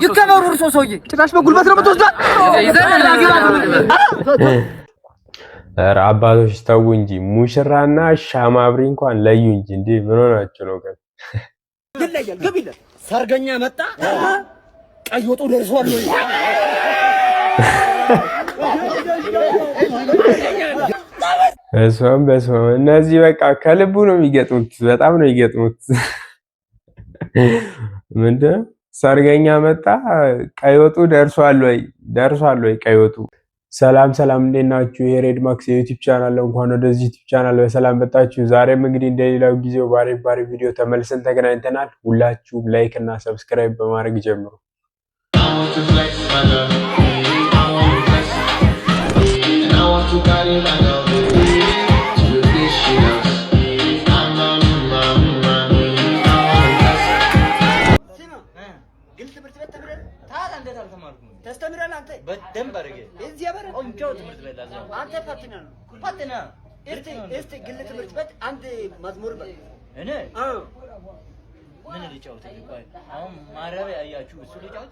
ይከበሩ እርሶ ሰውዬ ጭራሽ በጉልበት ነው የምትወስደው ኧረ አባቶች ተው እንጂ ሙሽራና ሻማብሪ እንኳን ለዩ እንጂ እንዴ ምን ሆናችሁ ነው ግን ይለያል ግቢለ ሰርገኛ መጣ ቀይ ወጡ ደርሷል ነው በስመ እነዚህ በቃ ከልቡ ነው የሚገጥሙት በጣም ነው የሚገጥሙት ምንድነው ሰርገኛ መጣ ቀይ ወጡ ደርሷል ወይ ቀይ ወጡ ሰላም እንዴት ናችሁ የሬድ ማክስ የዩቲዩብ ቻናል እንኳን ወደዚህ ዩቲዩብ ቻናል በሰላም መጣችሁ ዛሬም እንግዲህ እንደሌላው ጊዜው ባሪ ቪዲዮ ተመልሰን ተገናኝተናል ሁላችሁም ላይክ እና ሰብስክራይብ በማድረግ ጀምሩ ተስተምራለህ አንተ በደንብ አድርገህ እዚህ ያበረ ቆንጆ ትምህርት ቤት አዘው አንተ ፈትና እስቲ ግል ትምህርት ቤት አንድ መዝሙር በል እኔ ምን ልጫወት ይባል አሁን ማረቢያ አያችሁ እሱ ልጫወት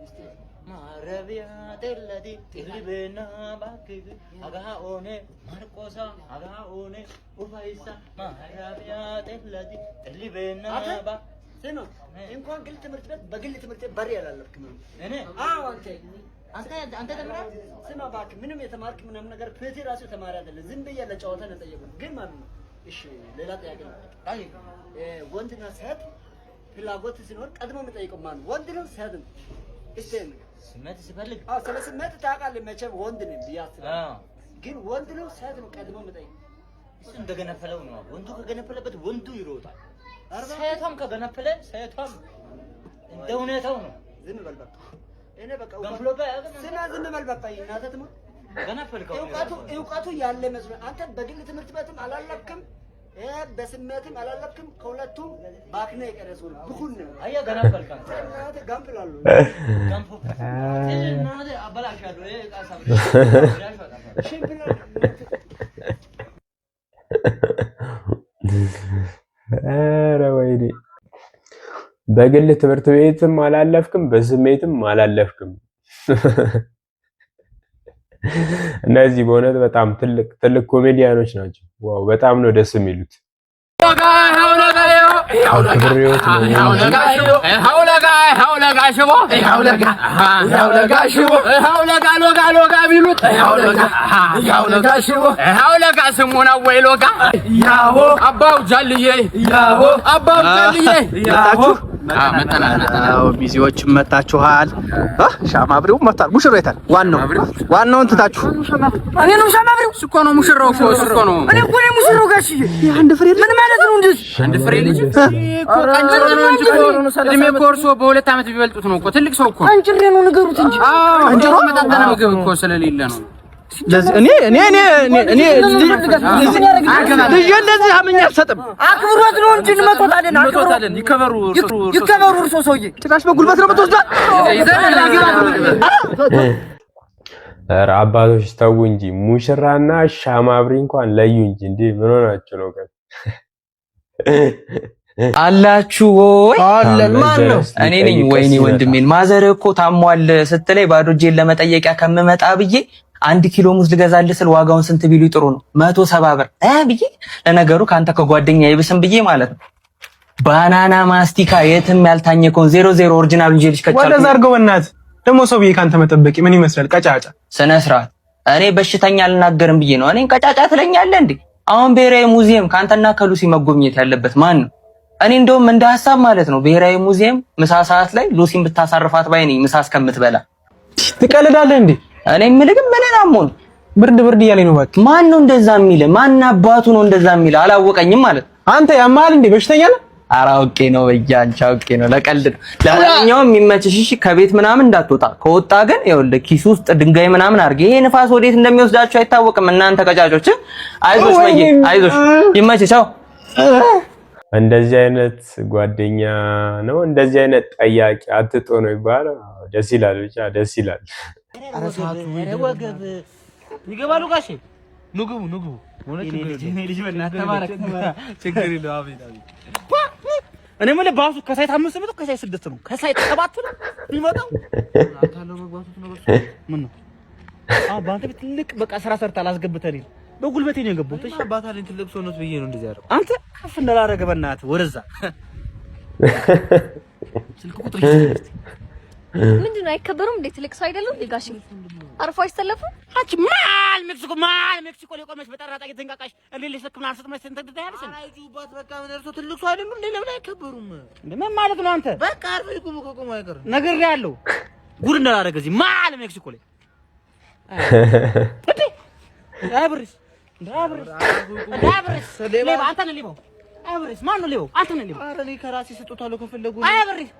እስቲ ማረቢያ ተለዲ ጥልበና ባክ አጋኦኔ ማርቆሳ አጋኦኔ ኡፋይሳ ማረቢያ ተለዲ ጥልበና ባ ስኖ እንኳን ግል ትምህርት ቤት በግል ትምህርት ቤት በሬ ያላለፍክም እኔ አንተ ተማራ ስኖ ባክ ምንም የተማርክ ምንም ነገር ፕቲ ራሱ ተማሪ አይደለም ዝም ብዬ ለጨዋታ ነው ጠየቁኝ ግን ማለት ነው እሺ ሌላ ጥያቄ ነው ወንድና ሴት ፍላጎት ሲኖር ቀድሞ መጠየቅ ማን ወንድ ነው ሴት ነው እስቲ ስሜት ሲፈልግ ስለ ስሜት ታውቃለህ መቼም ወንድ ነው ቢያስብ ግን ወንድ ነው ሴት ነው ቀድሞ መጠየቅ እሱ እንደገነፈለው ነው ወንዱ ከገነፈለበት ወንዱ ይሮጣል ሴቷም ከገነፈለ ሴቷም እንደ ሁኔታው ነው ዝም በል በቃ እኔ በቃ ገንፍሎባ ዝም በል በቃ እናንተ ትሙ ገነፈልከው እውቀቱ ያለ መስሎ አንተ በግል ትምህርት ቤትም አላለፍክም በስሜትም አላለፍክም ከሁለቱም ባክነ የቀረሱ ብኩን ነው አያ ገነፈልከው እናንተ ገንፍላሉ ገንፎ እናንተ አበላሻለሁ ቃሳብ ሽብላ ኧረ ወይኔ በግል ትምህርት ቤትም አላለፍክም በስሜትም አላለፍክም እነዚህ በእውነት በጣም ትልቅ ኮሜዲያኖች ናቸው ዋው በጣም ነው ደስ የሚሉት ቢዚዎች መጣችኋል ሻማብሪው መጣል ሙሽራው ይታል ዋናውን ትታችሁ እኔ ነው ሻማብሪው እኮ ነው ሙሽራው እኮ ነው እኔ እኮ ነው ሙሽራው ጋሽዬ አንድ ፍሬ ምን ማለት ነው እንዴ አንድ ፍሬ ልጅ እኮ አንጀር ነው እንጂ እድሜ ኮርሶ በሁለት አመት ቢበልጡት ነው እኮ ትልቅ ሰው እኮ አንጀር ነው ንገሩት እንጂ አንጀር መጣጣና ምግብ እኮ ስለሌለ ነው እኔ እንደዚህ አመኛ አልሰጥም አክብሮት ነው እንጂ እንመጣለን ይከበሩ እርሶ ሰውዬ ጭራሽ በጉልበት ነው የምትወስደው ኧረ አባቶች ተው እንጂ ሙሽራና ሻማብሪ እንኳን ለዩ እንጂ እንዴ ምን ሆናችሁ ነው ግን አላችሁ ወይ አለን ማን ነው እኔ ነኝ ወይኔ ወንድሜን ማዘር እኮ ታሟል ስትለይ ባዶ እጄን ለመጠየቂያ ከመመጣ ብዬ 1 ኪሎ ሙዝ ልገዛልህ ስል ዋጋውን ስንት ቢሉ ጥሩ ነው 170 ብር ብዬ ለነገሩ ካንተ ከጓደኛ ይብስም ብዬ ማለት ነው ባናና ማስቲካ የትም ያልታኘከውን 00 ኦሪጂናል እንጂ ልጅ ከቻልኩ ወደ ዛርገው እናት ደሞ ሰው ብዬ ካንተ መጠበቂ ምን ይመስላል ቀጫጫ ስነ ስርዓት እኔ በሽተኛ አልናገርም ብዬ ነው እኔን ቀጫጫ ትለኛለህ እንዴ አሁን ብሔራዊ ሙዚየም ካንተና ከሉሲ መጎብኘት ያለበት ማን ነው እኔ እንደውም እንደ ሐሳብ ማለት ነው ብሔራዊ ሙዚየም ምሳ ሰዓት ላይ ሉሲን ብታሳርፋት ባይ ነኝ ምሳ እስከምትበላ ትቀልዳለህ እንዴ እኔ ምልግም ምንናሞን ብርድ እያለኝ ነው ባክ ማን ነው እንደዛ የሚል ማን አባቱ ነው እንደዛ የሚል አላወቀኝም ማለት አንተ ያማል እንዴ በሽተኛ ነህ አራውቄ ነው በያንቻ ኦኬ ነው ለቀልድ ነው ለማንኛውም የሚመችሽ እሺ ከቤት ምናምን እንዳትወጣ ከወጣ ግን ይኸውልህ ኪስ ውስጥ ድንጋይ ምናምን አድርጌ ይሄ ንፋስ ወዴት እንደሚወስዳችሁ አይታወቅም እናንተ ቀጫጮች አይዞሽ በየ አይዞሽ ይመችሽ ቻው እንደዚህ አይነት ጓደኛ ነው እንደዚህ አይነት ጠያቂ አትጦ ነው ይባላል ደስ ይላል ብቻ ደስ ይላል አራሳቱ ወገብ ይገባሉ ጋሼ ኑግቡ ወለክ ልጅ በእናትህ ተባረክ ችግር የለው አቤት እኔ ማለት ባሱ ከሳይት 5 ነው ከሳይት 6 ነው ከሳይት 7 ነው ቢመጣው አታለው መግባቱ ነው ምን ነው ባንተ ትልቅ በቃ ስራ ሰርታ አላስገብተኝ በጉልበቴ ነው የገባሁት እሺ አባታለኝ ትልቅ ሰውነት ብዬ ነው እንደዚህ ያደረኩ አንተ ከፍ እንዳላረገ በእናትህ ወደዛ ስልክ ቁጥር ምንድነው አይከበሩም እንዴ ትልቅ ሰው አይደለም ሊጋሽ አርፎ አይሰለፉ አንቺ ማል ሜክሲኮ ለቆመች በጠራጣ እየተንቃቃሽ እንዴ ለሰክምና አርሰት ማለት እንትን ታያለሽ አይጁባት በቃ ወደርሶ ትልቅ ሰው አይደለም እንዴ ለምን አይከበሩም እንዴ ምን ማለት ነው አንተ በቃ አርፎ ይቆም አይቀር ነገር ያለው ጉድ እንዳላረገ እዚህ ማል ሜክሲኮ ላይ አብርስ ሌባ አንተ ነህ ሌባው አብርስ ማን ነው ሌባው አንተ ነህ ሌባው ኧረ እኔ ከራሴ ስጦታለሁ ከፈለጉ አብርስ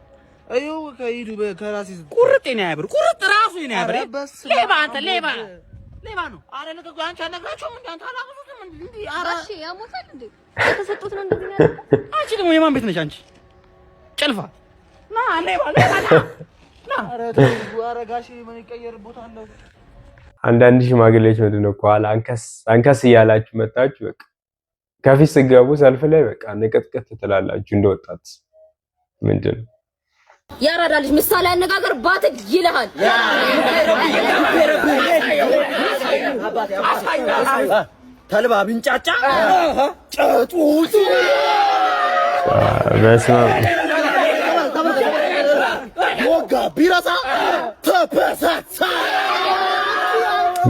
አዩ ከይዱ ከራሴ ቁርጥ ነው ያብር ቁርጥ ራሱ ነው ያብር ሌባ አንተ ሌባ ነው አረ ለቀቁ አንቺ አነግራችሁም እንዴ አንተ አላቀሱትም እንዴ አረ እሺ ያሞታል እንዴ የተሰጡት ነው እንደዚህ ያለው አንቺ ደግሞ የማን ቤት ነሽ አንቺ ጨልፋ ና ሌባ ና አረ ጋሺ ምን ይቀየር ቦታ አለው አንዳንድ ሽማግሌዎች ምንድነው ኋላ አንከስ እያላችሁ መጣችሁ በቃ ከፊት ስገቡ ሰልፍ ላይ በቃ ንቅጥቅጥ ትላላችሁ እንደወጣት ምንድነው ያራዳ ልጅ ምሳሌ አነጋገር ባትግ ይልሃል ተልባ ቢንጫጫ ጨጡት በስመ ወጋ ቢራሳ ተፈሳሳ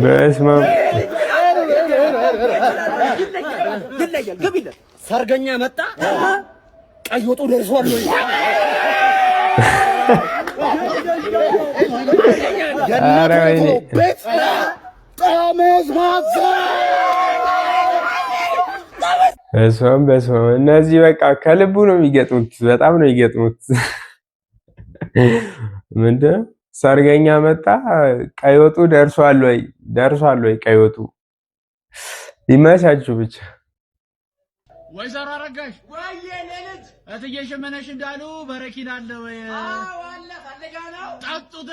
በስመ ይለያል ግቢለ ሰርገኛ መጣ ቀይ ወጡ ደርሷል ወይ ኧረ ወይኔ በስመ እነዚህ በቃ ከልቡ ነው የሚገጥሙት በጣም ነው የሚገጥሙት ምንድን ነው ሰርገኛ መጣ ቀይ ወጡ ደርሷል ወይ ቀይ ወጡ ይመቻችሁ ብቻ ወይዘሮ አረጋሽ ወይዬ ለልጅ እትዬ ሸመነሽ እንዳሉ በረኪና አለ ወይ አዎ አለ ፈልጋ ነው ጠጡት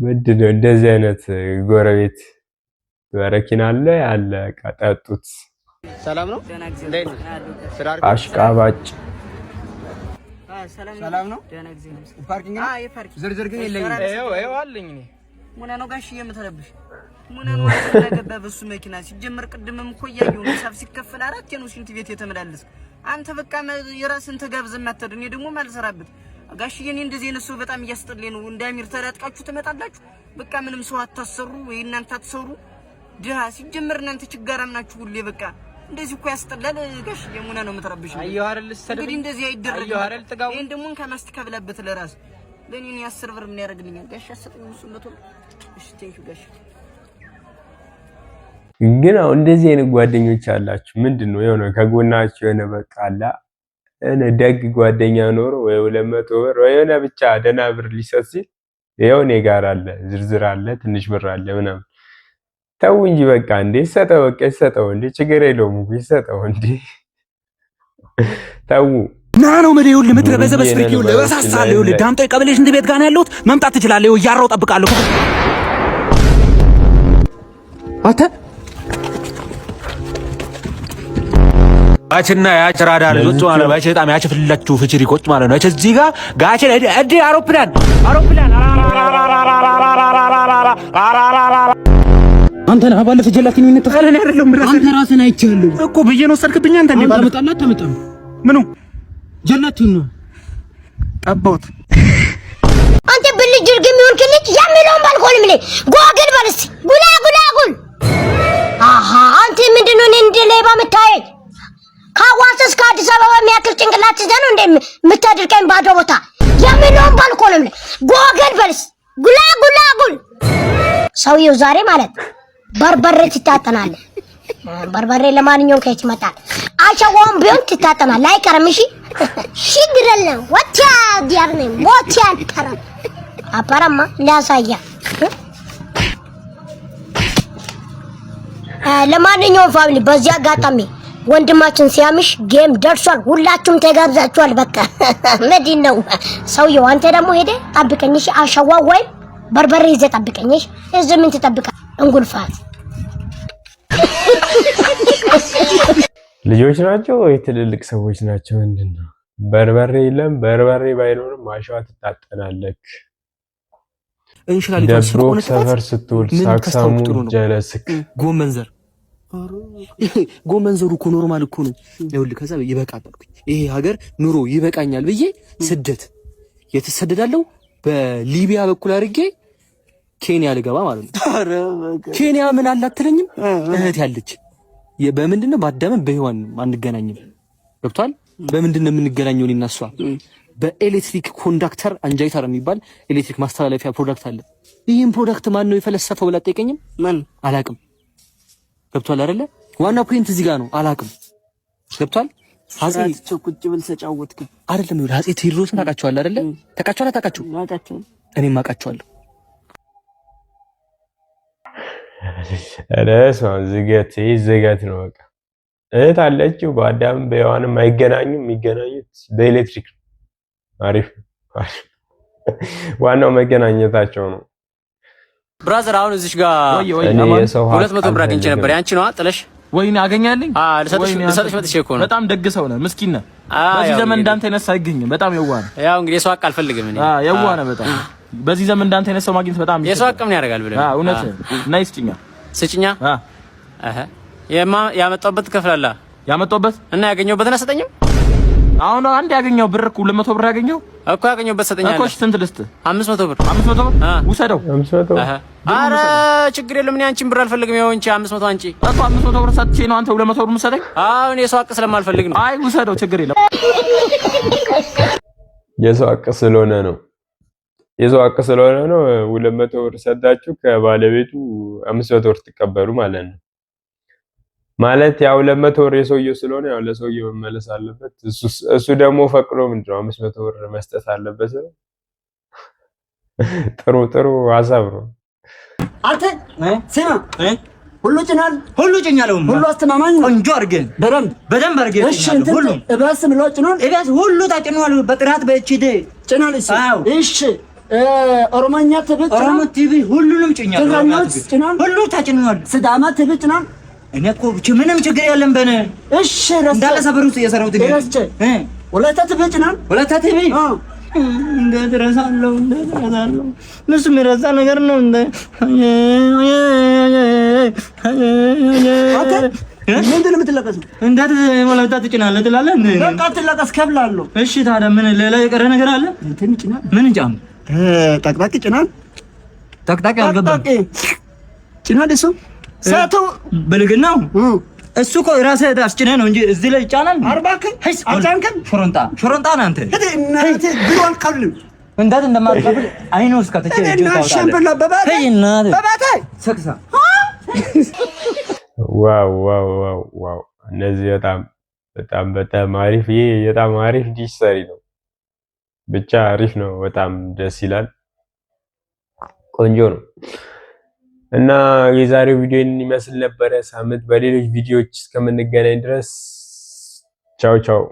ምንድነው እንደዚህ አይነት ጎረቤት በረኪና አለ ጠጡት ሰላም ነው እንዴት ነው ስራ አሽቃባጭ ሰላም ነው ደህና ጊዜ ነው ፓርኪንግ የፓርኪንግ ዝርዝር ግን የለኝም ይኸው አለኝ እኔ ምን ነው ጋሽ የምትረብሽ ምን ነው አስተናገደ በሱ መኪና ሲጀመር ቅድምም እኮ ያየው ሂሳብ ሲከፈል አራት ነው ሽንት ቤት የተመላለስ አንተ በቃ የራስን ተጋብዘ ማተድ እኔ ደግሞ ማልሰራበት ጋሽ የኔ እንደዚህ ነው ሰው በጣም እያስጠለኝ ነው እንዳሚር ተራጥቃችሁ ትመጣላችሁ በቃ ምንም ሰው አታሰሩ ወይ እናንተ አትሰሩ ድሃ ሲጀመር እናንተ ችጋራም ናችሁ ሁሌ በቃ እንደዚህ እኮ ያስጠላል ጋሽ የሙና ነው የምትረብሽ አየሁ አይደል እንግዲህ እንደዚህ አይደረግም አየሁ አይደል ተጋው ይሄን ደግሞ ከማስቲካ ብላበት ለራስ ለኔ 10 ብር ምን ያደርግልኛል ጋሽ አሰጠኝ እሱ መቶ እሺ ቴንኪው ጋሽ ግን አሁን እንደዚህ አይነት ጓደኞች አላችሁ ምንድነው የሆነ ከጎናችሁ የሆነ በቃ አላ እኔ ደግ ጓደኛ ኖሮ ወይ 200 ብር ወይ የሆነ ብቻ ደና ብር ሊሰጥ ሲል ይኸው እኔ ጋር አለ ዝርዝር አለ ትንሽ ብር አለ ምናምን ተው እንጂ በቃ እንዴ ሰጠው እንዴ ችግር የለውም ይሰጠው እንዴ ተው ና ነው መለዩ ለምትረበዘ በስፍሪው ለበሳሳለው ለዳምጠው ቀበሌሽ እንደ ቤት ጋር ነው ያለሁት መምጣት ትችላለህ ያራው ጠብቃለሁ አተ ባችና ያጭራዳ ልጆች ማለት ባች በጣም ያጭፍላችሁ ፍቺሪ ቆጭ ማለት ነው እዚህ ጋር ጋቸ እዲ አውሮፕላን አንተ ነህ ባለፈ ጀላቲን ምን ተፈረነ አይደለም አንተ ራስህን አይቻለሁ እኮ ብዬ ነው ሰርክብኛ አንተ እንዴ ታመጣ ምኑ ጀላቲን ነው ጠቦት አንተ ብልጅ ድርግም ይሁን ክልጅ ያምለውን ባልኮልም ላይ ጎግል ባልስ ጉላጉላጉል አሃ አንተ ምንድነው እንደ ሌባ መታይ ካዋስስ ከአዲስ አበባ የሚያክል ጭንቅላት ይዘህ እንደ የምታድርቀኝ ባዶ ቦታ ያምለውን ባልኮልም ላይ ጎግል ባልስ ጉላጉላጉል ሰውየው ዛሬ ማለት በርበሬ ትታጠናል በርበሬ ለማንኛውም ከየት ይመጣል አቻዋም ቢሆን ትታጠናል አይቀርም እሺ ሽግረለ ወጣ ዲያርኔ ሞቲያን ተራ አፓራማ ላሳያ ለማንኛውም ፋሚሊ በዚህ አጋጣሚ ወንድማችን ሲያምሽ ጌም ደርሷል ሁላችሁም ተጋብዛችኋል በቃ መዲናው ሰውየው አንተ ደግሞ ሄደ ጠብቀኝ እሺ አሻዋ ወይ በርበሬ ይዘህ ጠብቀኝ እሺ እዚህ ምን ትጠብቃለህ እንጉልፋት ልጆች ናቸው ወይ ትልልቅ ሰዎች ናቸው? ምንድነው? በርበሬ የለም። በርበሬ ባይኖርም አሸዋ ትታጠናለክ። እንሽላሊ ደብሮ ሰፈር ስትውል ሳክሳሙ ጀለስክ ጎመን ዘሩ እኮ ኖርማል እኮ ነው። ይኸውልህ ከዛ ይበቃል አልኩኝ። ይሄ ሀገር ኑሮ ይበቃኛል ብዬ ስደት የተሰደዳለሁ በሊቢያ በኩል አድርጌ ኬንያ ልገባ ማለት ነው። ኬንያ ምን አለ አትለኝም? እህት ያለች በምንድነው ባዳመን በህዋን አንገናኝም። ገብቷል? በምንድነው የምንገናኘው? እኔና እሷ በኤሌክትሪክ ኮንዳክተር አንጃይተር የሚባል ኤሌክትሪክ ማስተላለፊያ ፕሮዳክት አለ። ይሄን ፕሮዳክት ማን ነው የፈለሰፈው ብላ ጠይቀኝም። ማን አላቅም። ገብቷል አይደለ? ዋናው ፖይንት እዚህ ጋር ነው። አላቅም። ገብቷል? አጼ ቁጭ ብል ተጫወትክ አይደለም? ይኸውልህ አጼ ቴዎድሮስን ታውቃቸዋለህ አይደለ? ታውቃቸው? እኔም አውቃቸዋለሁ። ዝገት ነው በቃ። እህት አለችው በአዳም በሔዋንም አይገናኙም። የሚገናኙት በኤሌክትሪክ ነው። አሪፍ ዋናው መገናኘታቸው ነው። ብራዘር አሁን እዚህ ጋር 200 ብር አግኝቼ ነበር። ያንቺ ነዋ ጥለሽ ወይኔ አገኛለኝ። ልሰጥሽ መጥቼ እኮ ነው። በጣም ደግ ሰው ነህ። ምስኪን ነህ። በዚህ ዘመን እንዳንተ አይነት ሰው አይገኝም። በጣም የዋህ ነህ። ያው እንግዲህ የሰው ሀቅ አልፈልግም እኔ። የዋህ ነህ በጣም። በዚህ ዘመን እንዳንተ አይነት ሰው ማግኘት በጣም የሰው ሀቅ ምን ያደርጋል ብለህ እውነት እና ስጭኛ ያመጣሁበት ትከፍላለህ። ያመጣሁበት እና ያገኘሁበትን አሰጠኝም። አሁን አንድ ያገኘው ብር እኮ 200 ብር ያገኘው እኮ ያገኘሁበት ሰጠኛለህ እኮ። ስንት ልስጥ? 500 ብር። 500 ብር ውሰደው። 500 ኧረ ችግር የለም። እኔ አንቺን ብር አልፈልግም። ይኸው እንጂ 500 አንቺ እኮ 500 ብር ሰጥቼ ነው አንተ 200 ብር የምትሰጠኝ? አዎ እኔ የሰው ሀቅ ስለማልፈልግ ነው። አይ ውሰደው፣ ችግር የለም። የሰው ሀቅ ስለሆነ ነው። 200 ብር ሰጣችሁ ከባለቤቱ 500 ብር ትቀበሉ ማለት ነው። ማለት ያው 200 ብር የሰውየው ስለሆነ ያው ለሰውየው መመለስ አለበት። እሱ ደግሞ ፈቅዶ ምንድነው 500 ብር መስጠት አለበት። ጥሩ ሀሳብ ነው። አንተ ስማ፣ ሁሉ ጭኛለሁ። ሁሉ አስተማማኝ ነው። ቆንጆ አድርገን በደንብ አድርገን። እሺ ሁሉ እባስ ምሎ ጭኗል። እባስ ሁሉ ታጭኗል። በጥራት በኤችዲ ጭኗል። እሺ ኦሮሞኛ ቲቪ ሁሉንም ጭኛለሁ። ሁሉ ታጭኗል። ሲዳማ ቲቪ ጭኗል። እኔ እኮ ምንም ችግር የለም በነ። እሺ እንዳለ ሰፈር ውስጥ የሰራሁት ወላይታ ቲቪ ጭኗል። ወላይታ ቲቪ እንዴት እረሳለሁ? እሱ የሚረሳ ነገር ነው እንደ ምንድን ነው የምትለቀሰው? እንዴት ወላይታ ትጭናለህ ትላለህ? በቃ ትለቀስ ከብላለሁ። እሺ ታዲያ ምን ሌላ የቀረ ነገር አለ? እንትን ጭናል። ምን ጫም ጠቅጣቂ ጭናል። ጠቅጣቂ አልገባም። ጭናል እሱ ሰቱ ብልግናው እሱ እኮ ራስህ አስጭነህ ነው እንጂ እዚህ ላይ ይጫናል። አርባክን አጫንከን ሾሮንጣ ነህ አንተ። እናንተ ቢሮን ቀብል እንዴት እንደማትቀብል አይኑ እስከ ተጨ ሰክሳ ዋው እነዚህ በጣም አሪፍ። ይሄ በጣም አሪፍ ዲሽ ሰሪ ነው። ብቻ አሪፍ ነው። በጣም ደስ ይላል። ቆንጆ ነው። እና የዛሬው ቪዲዮ ይመስል ነበረ። ሳምንት በሌሎች ቪዲዮዎች እስከምንገናኝ ድረስ ቻው።